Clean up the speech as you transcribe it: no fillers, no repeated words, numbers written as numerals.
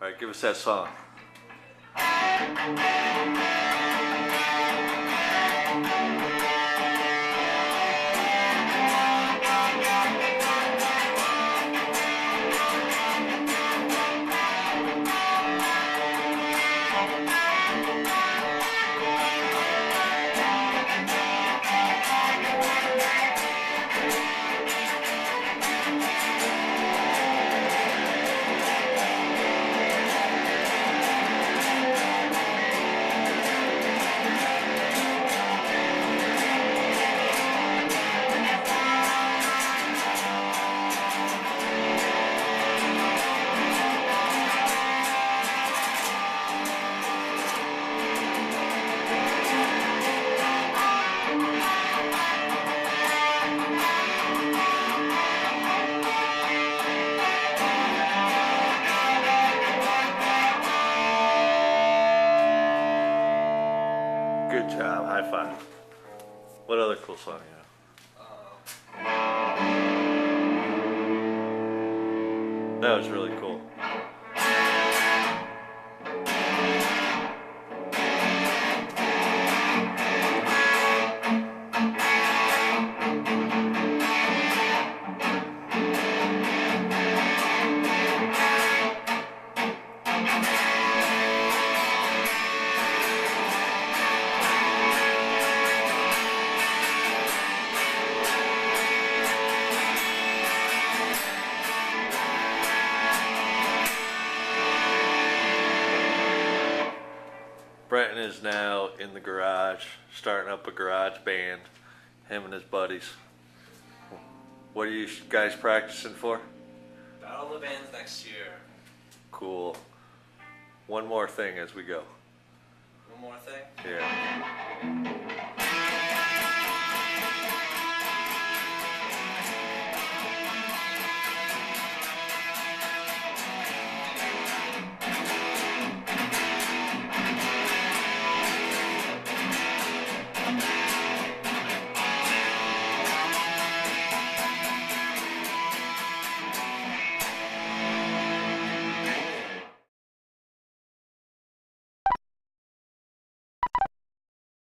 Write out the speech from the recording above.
Alright, give us that song. Good job, high five. What other cool song you know? That was really cool. Brenton is now in the garage, starting up a garage band, him and his buddies. What are you guys practicing for? Battle of the Bands next year. Cool. One more thing as we go. One more thing? Yeah.